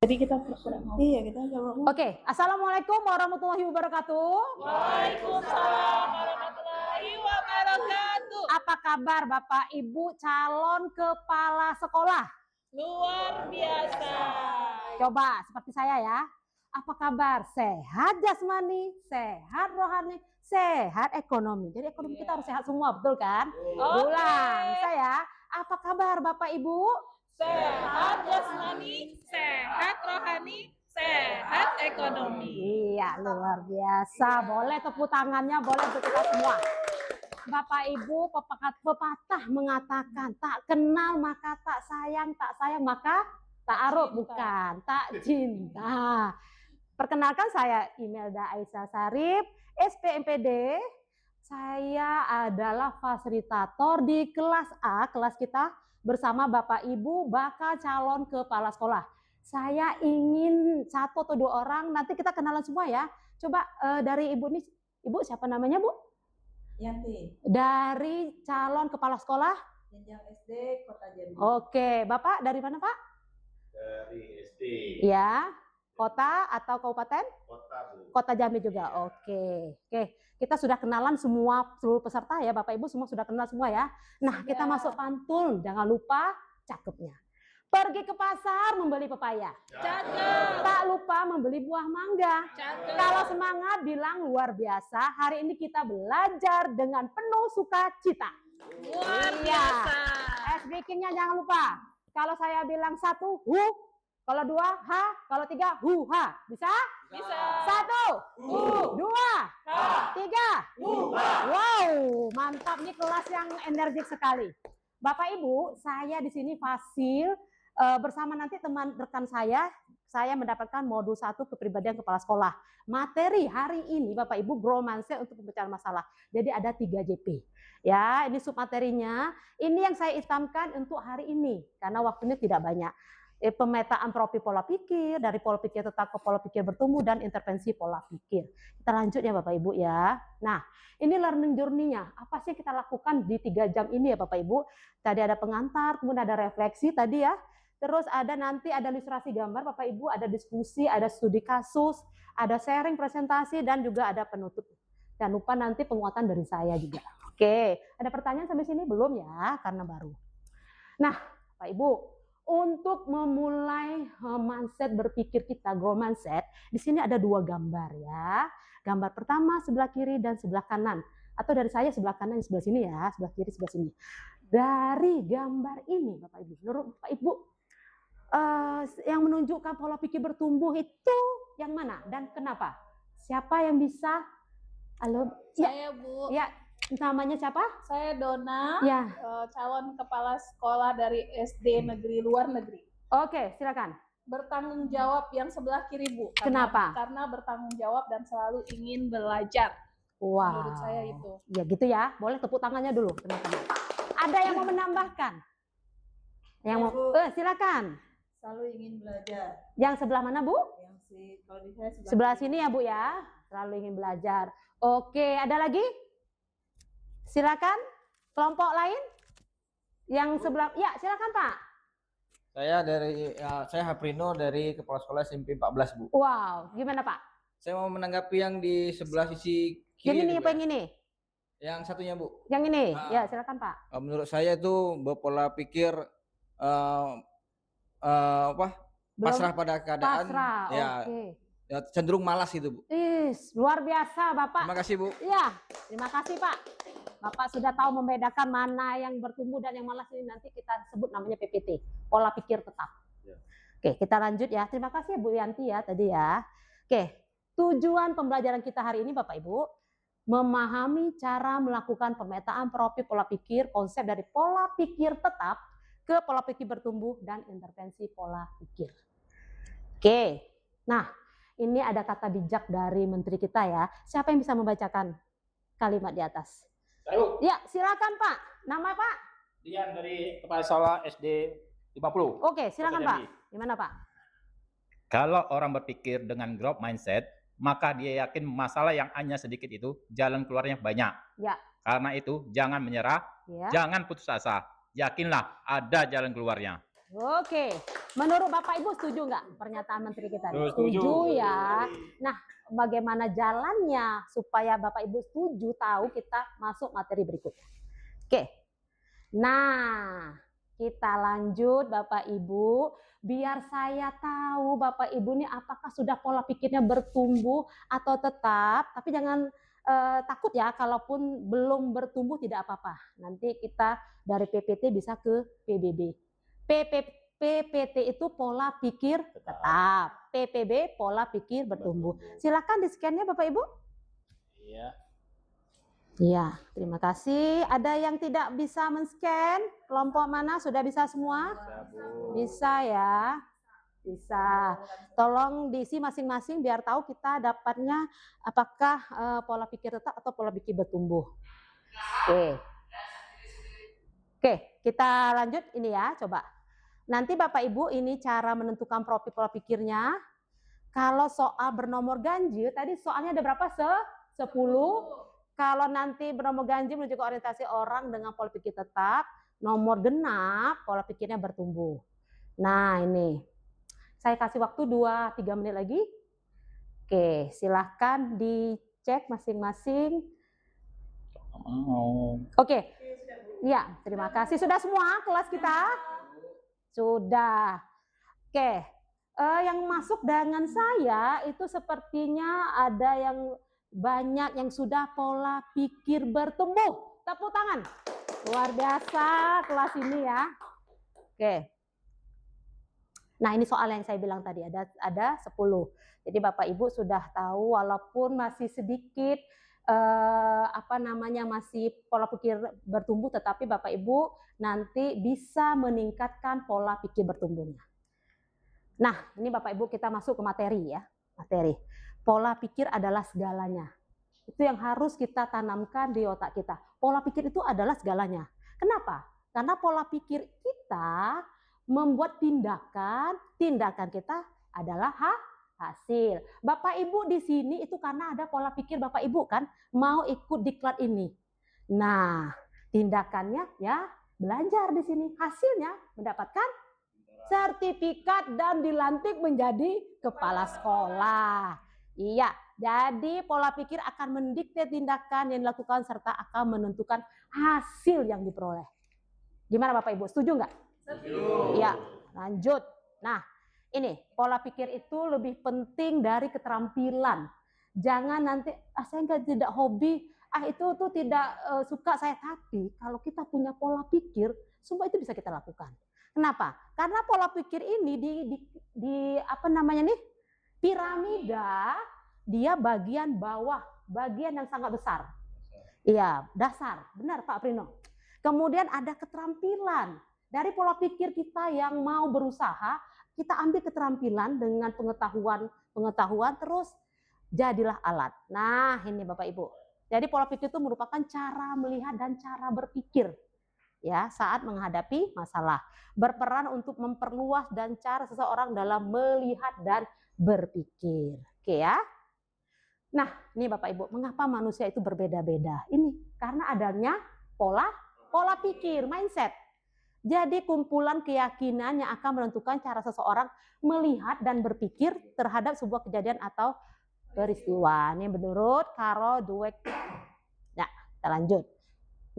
Jadi kita pura-pura mau. Iya, kita coba mau. Oke, Assalamualaikum warahmatullahi wabarakatuh. Waalaikumsalam warahmatullahi wabarakatuh. Apa kabar Bapak Ibu calon kepala sekolah? Luar biasa. Coba seperti saya ya. Apa kabar? Sehat jasmani, sehat rohani, sehat ekonomi. Jadi ekonomi kita harus sehat semua, betul kan? Ulang saya. Apa kabar Bapak Ibu? Sehat jasmani, sehat rohani, sehat ekonomi. Iya, luar biasa. Boleh tepuk tangannya, boleh untuk kita semua. Bapak Ibu, pepatah mengatakan tak kenal maka tak sayang maka tak aruf, bukan tak cinta. Perkenalkan saya Imelda Aisyah Sarip, SPMPD. Saya adalah fasilitator di kelas A, kelas kita bersama Bapak Ibu bakal calon kepala sekolah. Saya ingin satu atau dua orang, nanti kita kenalan semua ya. Coba dari Ibu nih, Ibu siapa namanya Bu? Yanti. Dari calon kepala sekolah? Jenjang SD Kota Jambi. Oke, Bapak dari mana Pak? Dari SD. Ya, kota atau kabupaten? Kota, Bu. Kota Jambi juga. Oke. Kita sudah kenalan semua seluruh peserta ya, Bapak Ibu semua sudah kenal semua ya. Nah, kita masuk pantun. Jangan lupa cakepnya. Pergi ke pasar membeli pepaya. Cakep. Tak lupa membeli buah mangga. Cakep. Kalau semangat bilang luar biasa. Hari ini kita belajar dengan penuh sukacita. Luar Iya. biasa. Speakingnya jangan lupa. Kalau saya bilang satu, hu. Kalau dua, ha. Kalau tiga, hu, ha. Bisa? Bisa. Satu, dua, tiga. Wow, mantap. Ini kelas yang energik sekali. Bapak Ibu, saya di sini Fasil bersama nanti teman rekan saya mendapatkan modul 1 kepribadian kepala sekolah. Materi hari ini Bapak Ibu growth mindset untuk pemecahan masalah. Jadi ada 3 JP. Ya, ini submaterinya. Ini yang saya hitamkan untuk hari ini karena waktunya tidak banyak. Pemetaan profil pola pikir, dari pola pikir tetap ke pola pikir bertumbuh dan intervensi pola pikir. Kita lanjut ya Bapak Ibu ya. Nah, ini learning journey-nya. Apa sih yang kita lakukan di 3 jam ini ya Bapak Ibu? Tadi ada pengantar, kemudian ada refleksi tadi ya. Terus ada nanti ada ilustrasi gambar Bapak Ibu, ada diskusi, ada studi kasus, ada sharing presentasi dan juga ada penutup. Jangan lupa nanti penguatan dari saya juga. Oke, ada pertanyaan sampai sini belum ya? Karena baru. Nah, Bapak Ibu, untuk memulai mindset berpikir kita, growth mindset, di sini ada 2 gambar ya. Gambar pertama sebelah kiri dan sebelah kanan. Atau dari saya sebelah kanan, sebelah sini ya, sebelah kiri, sebelah sini. Dari gambar ini, Bapak Ibu, menurut Bapak Ibu, yang menunjukkan pola pikir bertumbuh itu yang mana dan kenapa? Siapa yang bisa? Halo, Saya Bu. Ya, namanya siapa? Saya Dona. Ya. Calon kepala sekolah dari SD negeri luar negeri. Oke, silakan. Bertanggung jawab yang sebelah kiri Bu. Kenapa? Karena bertanggung jawab dan selalu ingin belajar. Wow. Menurut saya itu. Ya gitu ya. Boleh tepuk tangannya dulu teman-teman. Ada yang mau menambahkan? Yang mau? Silakan. Selalu ingin belajar. Yang sebelah mana Bu? Yang kalau di saya Sebelah sini ya Bu ya. Selalu ingin belajar. Oke, ada lagi? Silakan. Kelompok lain? Yang sebelah? Ya, silakan Pak. Saya Haprino dari Kepala Sekolah SMP 14 Bu. Wow, gimana Pak? Saya mau menanggapi yang di sebelah sisi Yang kiri. ini Bu, apa ya. yang ini? Yang satunya Bu. Yang ini? Ah. Ya, silakan Pak. Menurut saya itu berpola pikir pasrah pada keadaan. Pasrah. Ya, Oke. ya, cenderung malas itu Bu. Luar biasa Bapak. Terima kasih Bu. Iya, terima kasih Pak. Bapak sudah tahu membedakan mana yang bertumbuh dan yang malas, ini nanti kita sebut namanya PPT, pola pikir tetap. Ya. Oke, kita lanjut ya. Terima kasih Bu Yanti ya tadi ya. Oke, tujuan pembelajaran kita hari ini Bapak Ibu, memahami cara melakukan pemetaan profil pola pikir, konsep dari pola pikir tetap ke pola pikir bertumbuh dan intervensi pola pikir. Oke, nah ini ada kata bijak dari menteri kita ya. Siapa yang bisa membacakan kalimat di atas? Ayo, Ya, silakan Pak. Nama Pak? Dian dari Kepala Sekolah SD 50. Oke, silakan Kota Pak. Jambi. Gimana Pak? Kalau orang berpikir dengan growth mindset, maka dia yakin masalah yang hanya sedikit itu jalan keluarnya banyak. Ya. Karena itu jangan menyerah, Ya. jangan putus asa. Yakinlah ada jalan keluarnya. Oke, menurut Bapak Ibu setuju nggak pernyataan Menteri kita? Setuju. Ya. Nah, bagaimana jalannya supaya Bapak Ibu setuju tahu kita masuk materi berikutnya. Oke, nah kita lanjut Bapak Ibu. Biar saya tahu Bapak Ibu ini apakah sudah pola pikirnya bertumbuh atau tetap. Tapi jangan takut ya, kalaupun belum bertumbuh tidak apa-apa. Nanti kita dari PPT bisa ke PBB. PPT itu pola pikir tetap, PPB pola pikir bertumbuh. Silakan di scan-nya Bapak Ibu. Iya. Iya, terima kasih. Ada yang tidak bisa men-scan? Kelompok mana? Sudah bisa semua? Bisa, Bu. Bisa ya. Bisa. Tolong diisi masing-masing biar tahu kita dapatnya apakah pola pikir tetap atau pola pikir bertumbuh. Oke. Oke, kita lanjut ini ya, coba. Nanti Bapak Ibu ini cara menentukan profil pola pikirnya. Kalau soal bernomor ganjil, tadi soalnya ada berapa? 10. Kalau nanti bernomor ganjil menuju ke orientasi orang dengan pola pikir tetap, nomor genap pola pikirnya bertumbuh. Nah ini, saya kasih waktu 2-3 menit lagi. Oke, silahkan dicek masing-masing. Oke, ya terima kasih. Sudah semua kelas kita? Sudah. Oke, yang masuk dengan saya itu sepertinya ada yang banyak yang sudah pola pikir bertumbuh. Tepuk tangan. Luar biasa kelas ini ya. Oke. Nah ini soal yang saya bilang tadi ada 10. Jadi Bapak Ibu sudah tahu walaupun masih sedikit masih pola pikir bertumbuh, tetapi Bapak Ibu nanti bisa meningkatkan pola pikir bertumbuhnya. Nah ini Bapak Ibu kita masuk ke materi ya. Materi. Pola pikir adalah segalanya. Itu yang harus kita tanamkan di otak kita. Pola pikir itu adalah segalanya. Kenapa? Karena pola pikir kita membuat tindakan kita adalah hasil. Bapak Ibu di sini itu karena ada pola pikir Bapak Ibu kan mau ikut diklat ini. Nah, tindakannya ya belajar di sini. Hasilnya mendapatkan sertifikat dan dilantik menjadi kepala sekolah. Iya, jadi pola pikir akan mendikte tindakan yang dilakukan serta akan menentukan hasil yang diperoleh. Gimana Bapak Ibu, setuju nggak? Setuju. Iya, lanjut. Nah, ini pola pikir itu lebih penting dari keterampilan. Jangan nanti, saya tidak hobi, itu tuh tidak suka saya. Tapi kalau kita punya pola pikir, semua itu bisa kita lakukan. Kenapa? Karena pola pikir ini di piramida, dia bagian bawah, bagian yang sangat besar. Iya, dasar. Benar Pak Prino. Kemudian ada keterampilan. Dari pola pikir kita yang mau berusaha, kita ambil keterampilan dengan pengetahuan terus jadilah alat. Nah, ini Bapak Ibu. Jadi pola pikir itu merupakan cara melihat dan cara berpikir ya saat menghadapi masalah. Berperan untuk memperluas dan cara seseorang dalam melihat dan berpikir. Oke ya. Nah, ini Bapak Ibu, mengapa manusia itu berbeda-beda? Ini karena adanya pola pikir, mindset. Jadi kumpulan keyakinan yang akan menentukan cara seseorang melihat dan berpikir terhadap sebuah kejadian atau peristiwa. Ini menurut Carol Dweck. Nah, kita lanjut.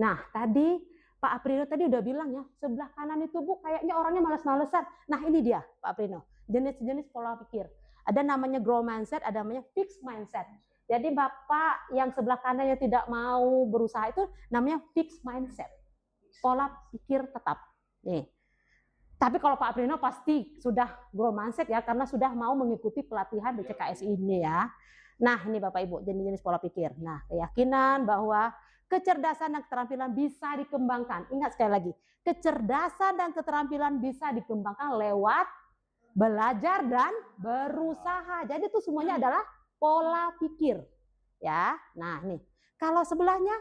Nah, tadi Pak Aprino tadi udah bilang ya, sebelah kanan itu Bu kayaknya orangnya malas-malesan. Nah, ini dia Pak Aprino, jenis-jenis pola pikir. Ada namanya growth mindset, ada namanya fixed mindset. Jadi Bapak yang sebelah kanannya tidak mau berusaha itu namanya fixed mindset. Pola pikir tetap. Nih. Tapi kalau Pak Aprino pasti sudah growth mindset ya, karena sudah mau mengikuti pelatihan BCKS ini ya. Nah ini Bapak Ibu, jenis-jenis pola pikir. Nah keyakinan bahwa kecerdasan dan keterampilan bisa dikembangkan. Ingat sekali lagi, kecerdasan dan keterampilan bisa dikembangkan lewat belajar dan berusaha. Jadi itu semuanya adalah pola pikir. Ya. Nah, nih. Kalau sebelahnya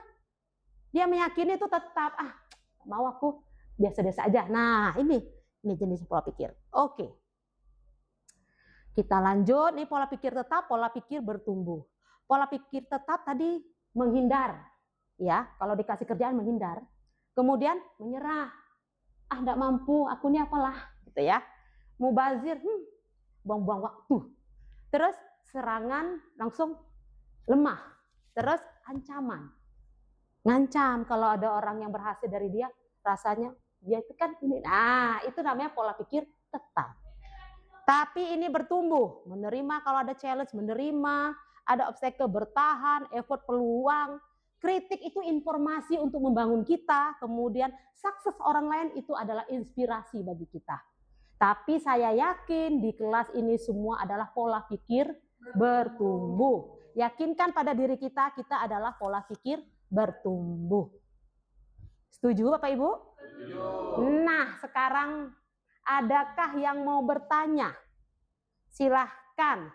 dia meyakini itu tetap mau aku biasa-biasa aja. Nah, ini jenis pola pikir. Oke. Kita lanjut, nih pola pikir tetap, pola pikir bertumbuh. Pola pikir tetap tadi menghindar. Ya, kalau dikasih kerjaan menghindar. Kemudian menyerah. Enggak mampu, aku ini apalah. gitu ya. Mubazir, buang-buang waktu. Terus serangan langsung lemah. Terus ancaman. Ngancam kalau ada orang yang berhasil dari dia, rasanya dia itu kan ini. Nah, itu namanya pola pikir tetap. Tapi ini bertumbuh, menerima kalau ada challenge, menerima, ada obstacle, bertahan, effort, peluang. Kritik itu informasi untuk membangun kita, kemudian sukses orang lain itu adalah inspirasi bagi kita. Tapi saya yakin di kelas ini semua adalah pola pikir bertumbuh. Yakinkan pada diri kita, kita adalah pola pikir bertumbuh. Setuju Bapak Ibu? Setuju. Nah, sekarang adakah yang mau bertanya? Silahkan.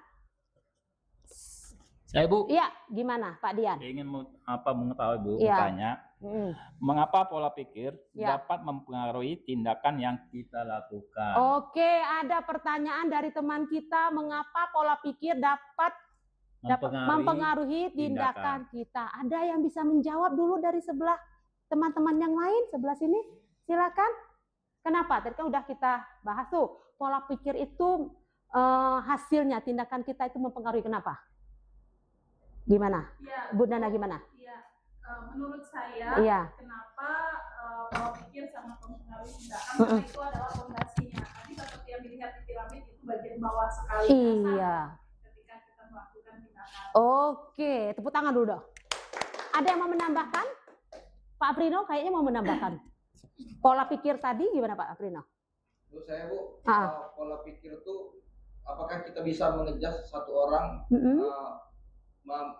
Saya Bu, Iya, gimana Pak Dian? ingin mengetahui Bu, Iya. bertanya, mengapa pola pikir Ya. dapat mempengaruhi tindakan yang kita lakukan? Oke, ada pertanyaan dari teman kita, mengapa pola pikir dapat mempengaruhi tindakan kita. Ada yang bisa menjawab dulu dari sebelah teman-teman yang lain, sebelah sini? Silakan. Kenapa? Tadi kan udah kita bahas tuh, pola pikir itu hasilnya, tindakan kita itu mempengaruhi. Kenapa? Gimana? Ya, Bu Nana gimana? ya. Menurut saya, Iya. kenapa pola pikir sangat mempengaruhi tindakan, karena itu adalah fondasinya. Tadi seperti yang dilihat di piramid, itu bagian bawah sekali. Iya. Ketika kita melakukan tindakan. Oke, tepuk tangan dulu dong. Ada yang mau menambahkan? Pak Aprino kayaknya mau menambahkan. Pola pikir tadi gimana Pak Aprino? Menurut saya Bu, Ah. pola pikir itu apakah kita bisa mengejar satu orang,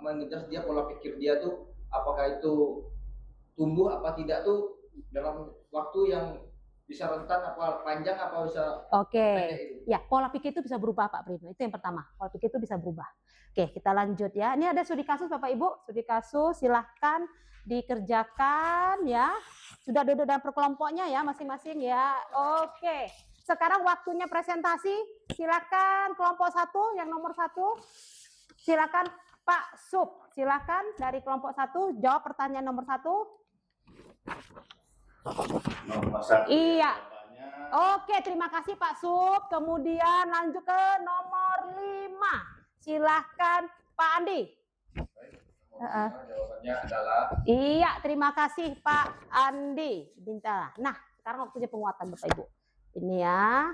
mengejar dia pola pikir dia tuh apakah itu tumbuh apa tidak tuh dalam waktu yang bisa rentan apa panjang apa bisa Oke. pendek itu. Ya, pola pikir itu bisa berubah Pak Prino. Itu yang pertama. Pola pikir itu bisa berubah. Oke, kita lanjut ya. Ini ada studi kasus Bapak Ibu. Studi kasus silahkan dikerjakan ya. Sudah duduk dalam perkelompoknya ya masing-masing ya. Oke. Sekarang waktunya presentasi. Silakan kelompok 1 yang nomor 1. Silakan Pak Sub. Silakan dari kelompok 1 jawab pertanyaan nomor 1. Iya. Oke, terima kasih Pak Sub. Kemudian lanjut ke nomor 5. Silahkan Pak Andi. Jawabannya adalah Iya, terima kasih Pak Andi. Bintang. Nah, sekarang waktunya penguatan Bapak Ibu. Ini ya,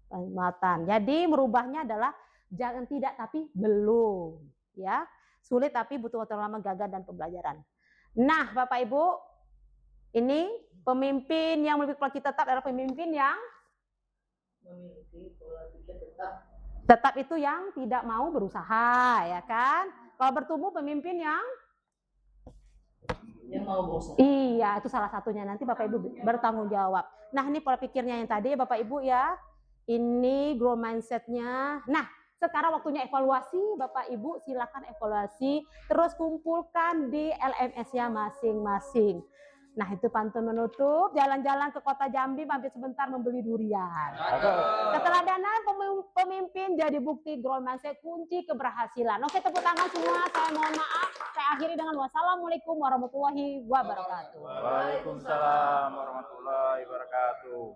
penguatan. Jadi merubahnya adalah jangan tidak tapi belum. Ya, sulit tapi butuh waktu lama, gagal dan pembelajaran. Nah, Bapak Ibu, ini pemimpin yang memiliki pola pikir tetap adalah pemimpin yang Memiliki pola pikir tetap. tetap itu yang tidak mau berusaha, ya kan? Kalau bertumbuh pemimpin yang Yang mau berusaha. iya, itu salah satunya. Nanti Bapak Ibu bertanggung jawab. Nah, ini pola pikirnya yang tadi ya Bapak Ibu ya. Ini grow mindset-nya. Nah, sekarang waktunya evaluasi. Bapak Ibu silakan evaluasi. Terus kumpulkan di LMS-nya masing-masing. Nah, itu pantun menutup. Jalan-jalan ke kota Jambi, mampir sebentar membeli durian. Keteladanan pemimpin jadi bukti growth mindset, kunci keberhasilan. Oke, tepuk tangan semua. Saya mohon maaf. Saya akhiri dengan wassalamualaikum warahmatullahi wabarakatuh. Waalaikumsalam warahmatullahi wabarakatuh.